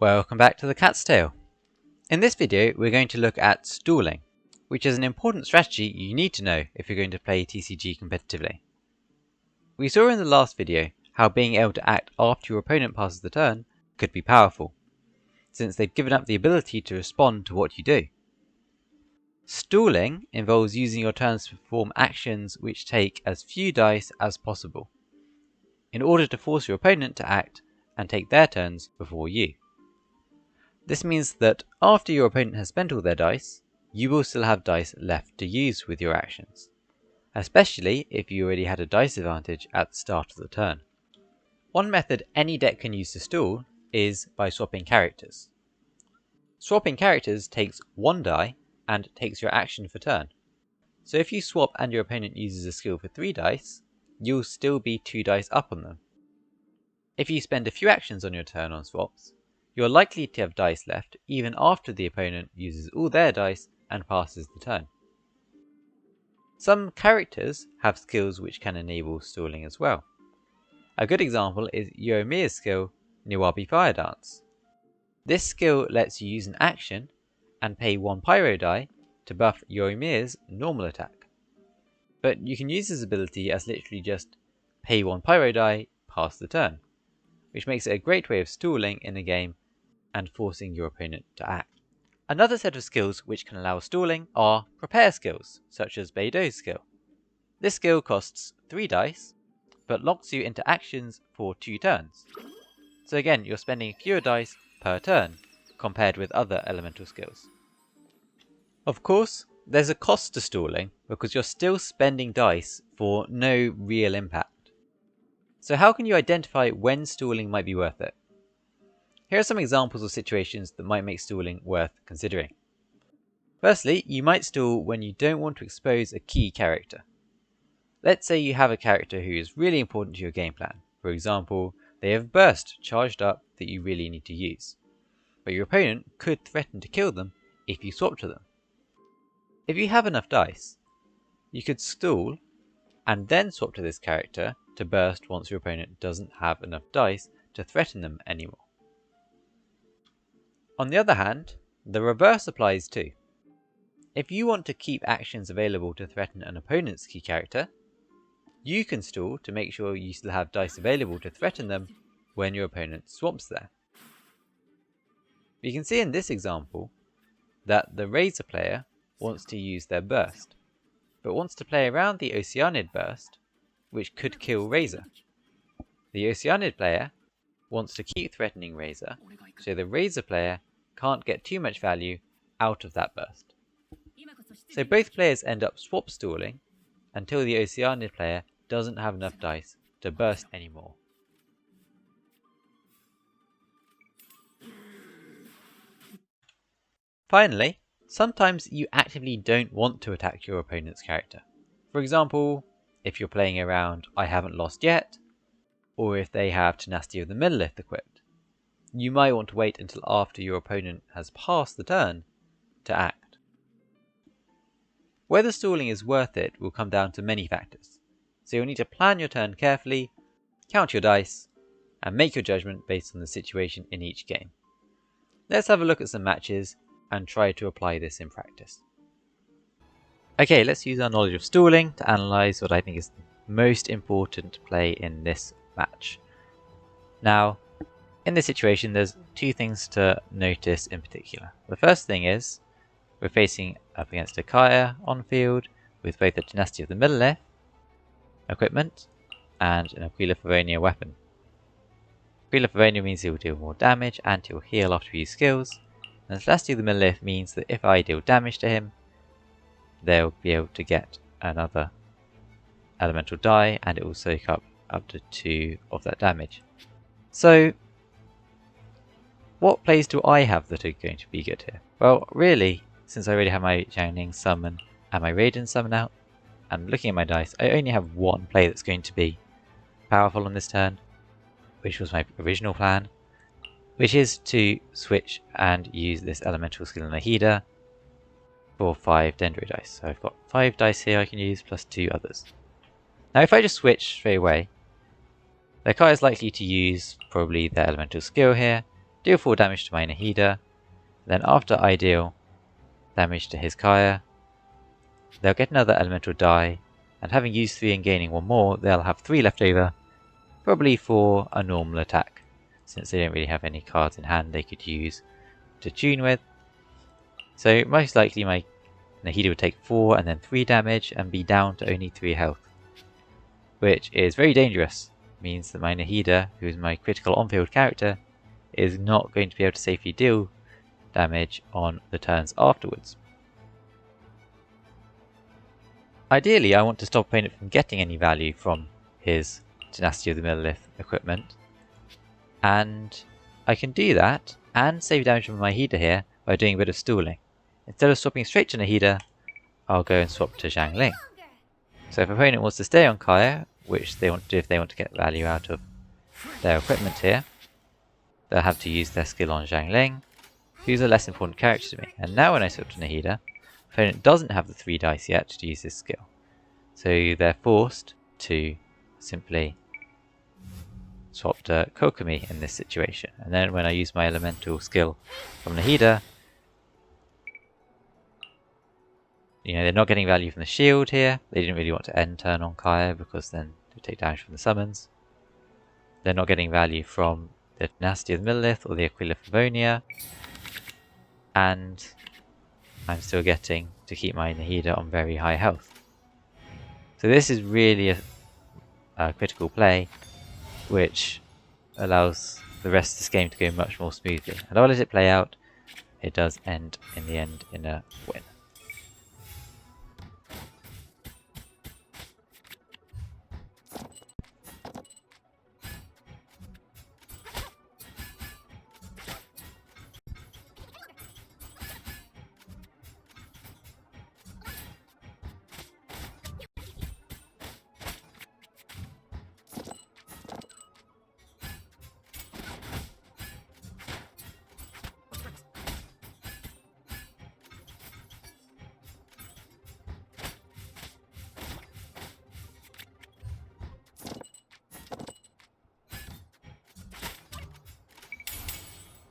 Welcome back to the Cat's Tail. In this video we're going to look at stalling, which is an important strategy you need to know if you're going to play TCG competitively. We saw in the last video how being able to act after your opponent passes the turn could be powerful, since they've given up the ability to respond to what you do. Stalling involves using your turns to perform actions which take as few dice as possible, in order to force your opponent to act and take their turns before you. This means that after your opponent has spent all their dice, you will still have dice left to use with your actions, especially if you already had a dice advantage at the start of the turn. One method any deck can use to stall is by swapping characters. Swapping characters takes 1 die and takes your action for turn. So if you swap and your opponent uses a skill for 3 dice, you'll still be 2 dice up on them. If you spend a few actions on your turn on swaps, you're likely to have dice left even after the opponent uses all their dice and passes the turn. Some characters have skills which can enable stalling as well. A good example is Yoimiya's skill, Niwabi Fire Dance. This skill lets you use an action and pay 1 pyro die to buff Yoimiya's normal attack. But you can use this ability as literally just pay 1 pyro die, pass the turn, which makes it a great way of stalling in a game and forcing your opponent to act. Another set of skills which can allow stalling are prepare skills, such as Beidou's skill. This skill costs 3 dice, but locks you into actions for 2 turns. So again, you're spending fewer dice per turn, compared with other elemental skills. Of course, there's a cost to stalling, because you're still spending dice for no real impact. So how can you identify when stalling might be worth it? Here are some examples of situations that might make stalling worth considering. Firstly, you might stall when you don't want to expose a key character. Let's say you have a character who is really important to your game plan. For example, they have burst charged up that you really need to use, but your opponent could threaten to kill them if you swap to them. If you have enough dice, you could stall and then swap to this character to burst once your opponent doesn't have enough dice to threaten them anymore. On the other hand, the reverse applies too. If you want to keep actions available to threaten an opponent's key character, you can stall to make sure you still have dice available to threaten them when your opponent swaps there. You can see in this example that the Razor player wants to use their burst, but wants to play around the Oceanid burst, which could kill Razor. The Oceanid player wants to keep threatening Razor, so the Razor player can't get too much value out of that burst. So both players end up swap stalling until the Oceanid player doesn't have enough dice to burst anymore. Finally, sometimes you actively don't want to attack your opponent's character. For example, if you're playing around I haven't lost yet, or if they have Tenacity of the Millilith equipped, you might want to wait until after your opponent has passed the turn to act. Whether stalling is worth it will come down to many factors, so you'll need to plan your turn carefully, count your dice, and make your judgment based on the situation in each game. Let's have a look at some matches and try to apply this in practice. Okay, let's use our knowledge of stalling to analyse what I think is the most important play in this match. Now, in this situation there's 2 things to notice in particular. The first thing is, we're facing up against a Kaya on field with both the Tenacity of the Millilith equipment and an Aquila Favonia weapon. Aquila Favonia means he'll deal more damage and he'll heal after we use skills, and Tenacity of the Millilith means that if I deal damage to him, they'll be able to get another elemental die and it will soak up to 2 of that damage. So, what plays do I have that are going to be good here? Well, really, since I already have my Jiangning summon and my Raiden summon out, and looking at my dice, I only have one play that's going to be powerful on this turn, which was my original plan, which is to switch and use this elemental skill in Nahida for 5 Dendro dice. So I've got 5 dice here I can use plus 2 others. Now if I just switch straight away, their card is likely to use probably their elemental skill here, deal 4 damage to my Nahida, then after I deal damage to his Kaya, they'll get another elemental die, and having used 3 and gaining 1 more, they'll have 3 left over, probably for a normal attack, since they don't really have any cards in hand they could use to tune with. So most likely my Nahida would take 4 and then 3 damage and be down to only 3 health, which is very dangerous. It means that my Nahida, who is my critical on-field character, is not going to be able to safely deal damage on the turns afterwards. Ideally, I want to stop opponent from getting any value from his Tenacity of the Millilith equipment, and I can do that and save damage from my Nahida here by doing a bit of stalling. Instead of swapping straight to Nahida, I'll go and swap to Xiangling. So if opponent wants to stay on Kaya, which they want to do if they want to get value out of their equipment here, they'll have to use their skill on Xiangling, who's a less important character to me. And now when I swap to Nahida, opponent doesn't have the 3 dice yet to use this skill. So they're forced to simply swap to Kokomi in this situation. And then when I use my elemental skill from Nahida, they're not getting value from the shield here. They didn't really want to end turn on Kaya because then they take damage from the summons. They're not getting value from the Tenacity of the Millilith or the Aquila Favonia. And I'm still getting to keep my Nahida on very high health. So this is really a critical play, which allows the rest of this game to go much more smoothly. And I'll let it play out. It does end in the end in a win.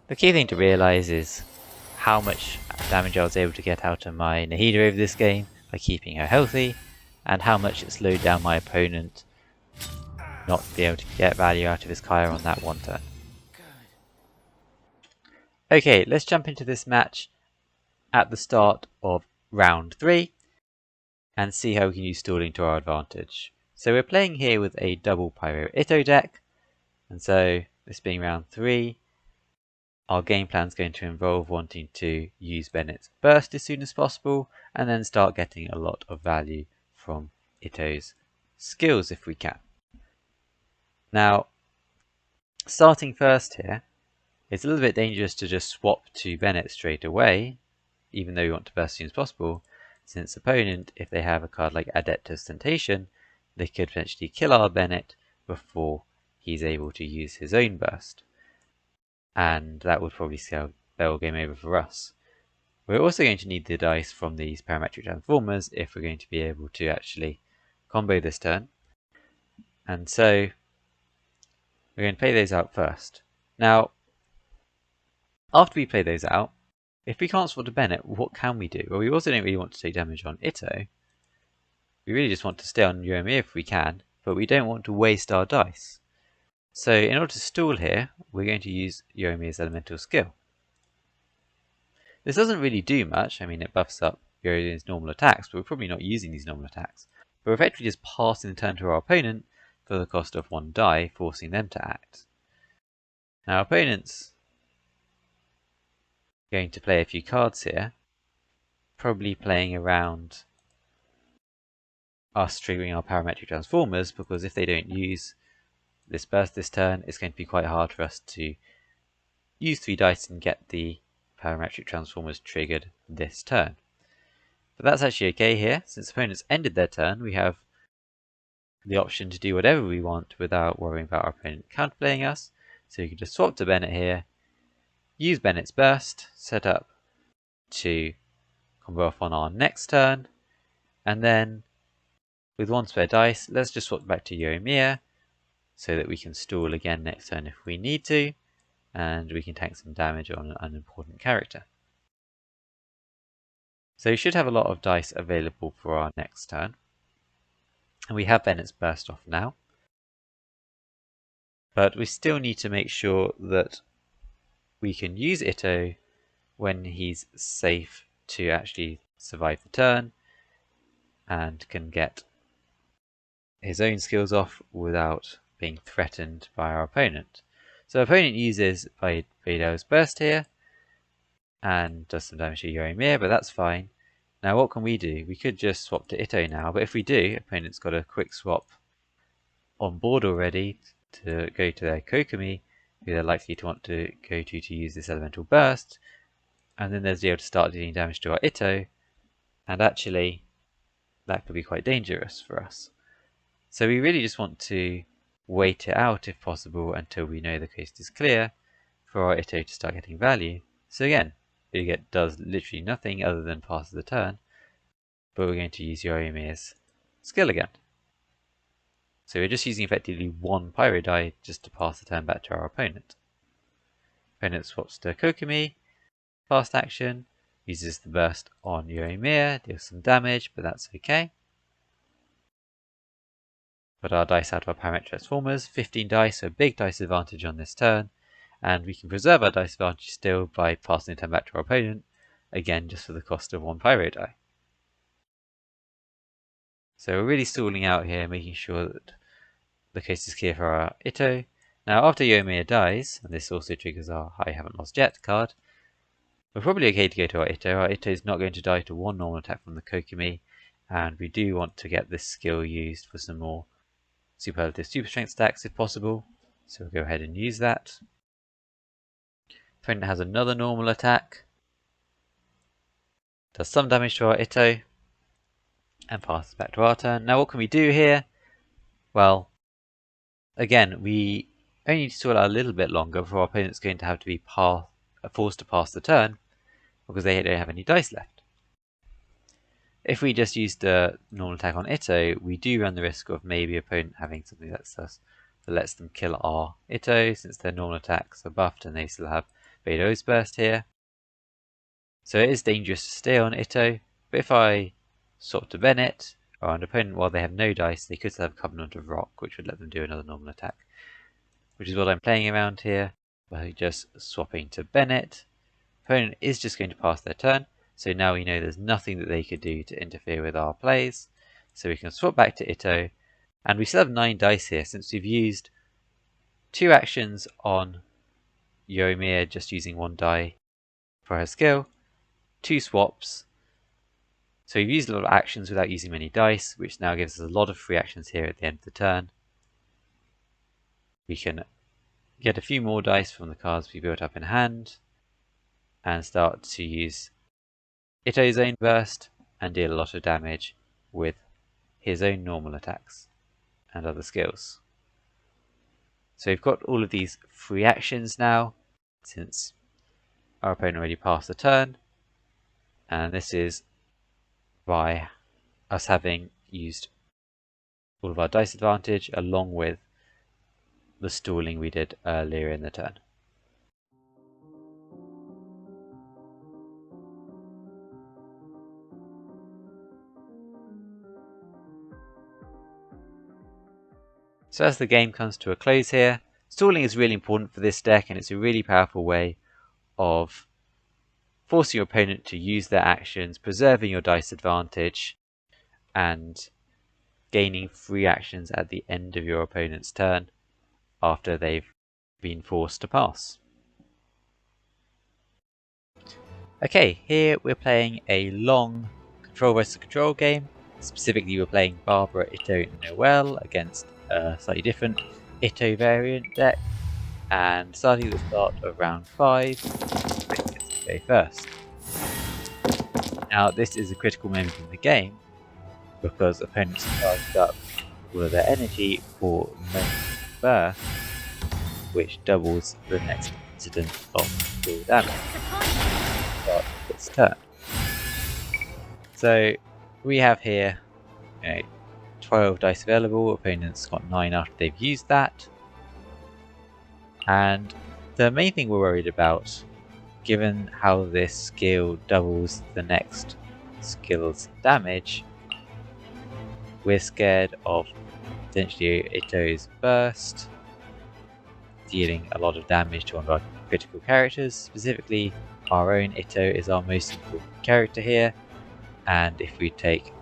The key thing to realise is how much damage I was able to get out of my Nahida over this game by keeping her healthy, and how much it slowed down my opponent not to be able to get value out of his Kaya on that one turn. Okay, let's jump into this match at the start of round 3 and see how we can use stalling to our advantage. So we're playing here with a double Pyro Itto deck, and so this being round 3, our game plan is going to involve wanting to use Bennett's Burst as soon as possible, and then start getting a lot of value from Itto's skills if we can. Now, starting first here, it's a little bit dangerous to just swap to Bennett straight away, even though we want to burst as soon as possible, since opponent, if they have a card like Adept Ostentation, they could potentially kill our Bennett before he's able to use his own burst. And that would probably spell game over for us. We're also going to need the dice from these parametric transformers if we're going to be able to actually combo this turn. And so we're going to play those out first. Now, after we play those out, if we can't swap to Bennett, what can we do? Well, we also don't really want to take damage on Itto. We really just want to stay on Yomi if we can, but we don't want to waste our dice. So in order to stall here, we're going to use Yomi's elemental skill. This doesn't really do much. I mean, it buffs up Yomi's normal attacks, but we're probably not using these normal attacks. But we're effectively just passing the turn to our opponent for the cost of 1 die, forcing them to act. Now, our opponent's going to play a few cards here, probably playing around us triggering our parametric transformers, because if they don't use this burst this turn, it's going to be quite hard for us to use 3 dice and get the parametric transformers triggered this turn. But that's actually okay here. Since opponents ended their turn, we have the option to do whatever we want without worrying about our opponent counterplaying us. So you can just swap to Bennett here, use Bennett's burst, set up to combo off on our next turn, and then with 1 spare dice, let's just swap back to Yoimiya, so that we can stall again next turn if we need to. and we can tank some damage on an unimportant character. So we should have a lot of dice available for our next turn. And we have Bennett's Burst off now. But we still need to make sure that we can use Itto when he's safe to actually survive the turn and can get his own skills off without being threatened by our opponent. So our opponent uses Vader's Burst here and does some damage to Yorimir, but that's fine. Now what can we do? We could just swap to Itto now, but if we do, opponent's got a quick swap on board already to go to their Kokomi, who they're likely to want to go to use this Elemental Burst, and then they'll be able to start dealing damage to our Itto, and actually that could be quite dangerous for us. So we really just want to wait it out if possible until we know the coast is clear for our Itto to start getting value. So again, it does literally nothing other than pass the turn, but we're going to use Yorimir's skill again. So we're just using effectively one Pyro die just to pass the turn back to our opponent. Opponent swaps to Kokomi, fast action, uses the burst on Yorimir, deals some damage, but that's okay. Put our dice out of our Parametric Transformers, 15 dice, so a big dice advantage on this turn, and we can preserve our dice advantage still by passing the turn back to our opponent, again just for the cost of one Pyro die. So we're really stalling out here, making sure that the coast is clear for our Itto. Now after Yorimir dies, and this also triggers our I haven't lost yet card, we're probably okay to go to our Itto. Our Itto is not going to die to one normal attack from the Kokomi, and we do want to get this skill used for some more superlative super strength stacks if possible, so we'll go ahead and use that. Opponent has another normal attack, does some damage to our Itto, and passes back to our turn. Now what can we do here? Well, again, we only need to stall out a little bit longer before our opponent's going to have to be forced to pass the turn because they don't have any dice left. If we just use the normal attack on Itto, we do run the risk of maybe opponent having something that lets them kill our Itto, since their normal attacks are buffed and they still have Vader's Burst here. So it is dangerous to stay on Itto, but if I swap to Bennett, or an opponent while they have no dice, they could still have Covenant of Rock, which would let them do another normal attack. Which is what I'm playing around here, by just swapping to Bennett. Opponent is just going to pass their turn, so now we know there's nothing that they could do to interfere with our plays. So we can swap back to Itto, and we still have 9 dice here since we've used 2 actions on Yorimir just using 1 die for her skill, 2 swaps. So we've used a lot of actions without using many dice, which now gives us a lot of free actions here at the end of the turn. We can get a few more dice from the cards we built up in hand, and start to use Itto's own burst and deal a lot of damage with his own normal attacks and other skills. So we've got all of these free actions now, since our opponent already passed the turn, and this is by us having used all of our dice advantage along with the stalling we did earlier in the turn. So as the game comes to a close here, stalling is really important for this deck, and it's a really powerful way of forcing your opponent to use their actions, preserving your dice advantage, and gaining free actions at the end of your opponent's turn after they've been forced to pass. Okay, here we're playing a long control versus control game. Specifically, we're playing Barbara, Itto, and Noelle against a slightly different Itto variant deck. And starting at the start of round 5, Chris gets to go first. Now, this is a critical moment in the game because opponents charged up all of their energy for Moment Burst, which doubles the next incident of full damage. Start its turn. So we have here 12 dice available. Opponents got 9 after they've used that, and The main thing we're worried about, given how this skill doubles the next skill's damage, we're scared of potentially Ito's burst, dealing a lot of damage to one of our critical characters. Specifically, our own Ito is our most important character here, and if we take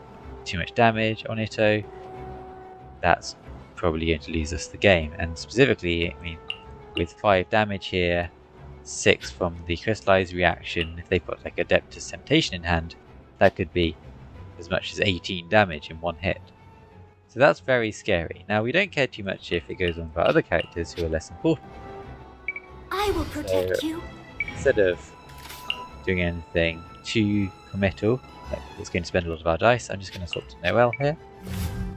too much damage on Ito, that's probably going to lose us the game. And specifically, I mean, with 5 damage here, 6 from the crystallized reaction, if they put like Adeptus Temptation in hand, that could be as much as 18 damage in one hit. So that's very scary. Now, we don't care too much if it goes on for other characters who are less important. I will protect you. Instead of doing anything too committal, like it's going to spend a lot of our dice, I'm just going to swap to Noel here.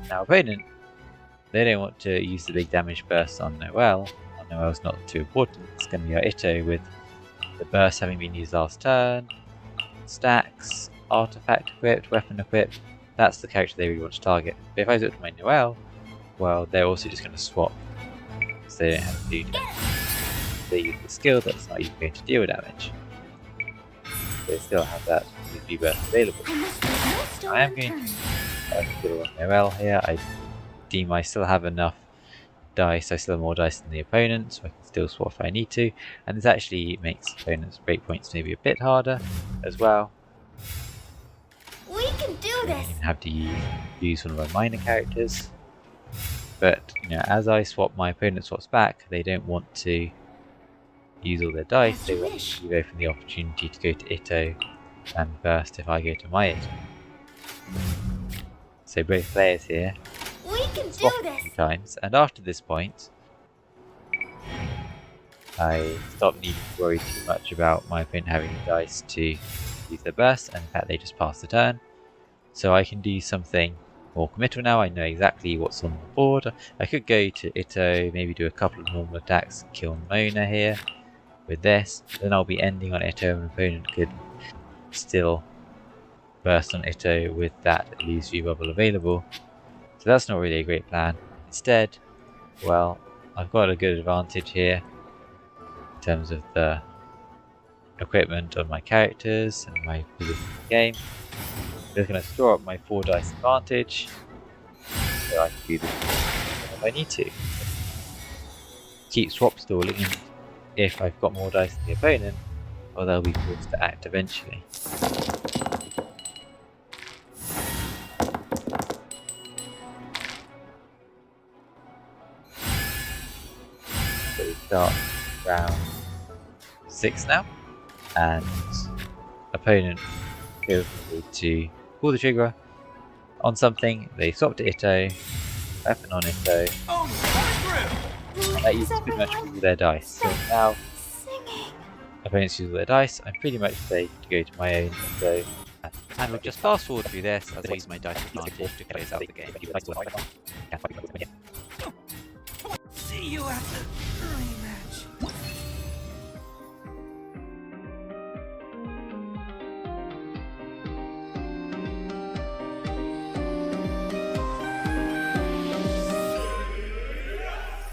Now, opponent, they don't want to use the big damage burst on Noel. Noel's not too important. It's going to be our Ito with the burst having been used last turn. Stacks, artifact equipped, weapon equipped. That's the character they really want to target. But if I switch to my Noel, well, they're also just going to swap, because they don't have to do damage. They use the skill that's not even going to deal damage. They still have that UV burst available. I am going to kill on Noel here. I deem I still have enough dice. I still have more dice than the opponent, so I can still swap if I need to. And this actually makes opponents' breakpoints maybe a bit harder as well. We can do this. You have to use one of our minor characters, but as I swap, my opponent swaps back. They don't want to use all their dice. They want to give open the opportunity to go to Ito and burst if I go to my Ito. So both players here swap a few times, and after this point, I stop needing to worry too much about my opponent having the dice to use their burst, and in fact they just pass the turn. So I can do something more committal now. I know exactly what's on the board. I could go to Ito, maybe do a couple of normal attacks, kill Mona here with this. Then I'll be ending on Ito, and an opponent could still burst on Ito with that illusory bubble available. So that's not really a great plan. Instead, well, I've got a good advantage here in terms of the equipment on my characters and my position in the game. I'm just going to store up my 4 dice advantage so I can do this if I need to. Keep swap stalling, and if I've got more dice than the opponent, well, they'll be forced to act eventually. So we start round 6 now, and opponent feels free to pull the trigger on something. They swap to Ito, weapon on Ito, and that uses pretty much all their dice. So now, opponents use all their dice, I'm pretty much safe to go to my own Ito. And we'll just fast forward through this as I use my dice advantage to close out the game. See you after.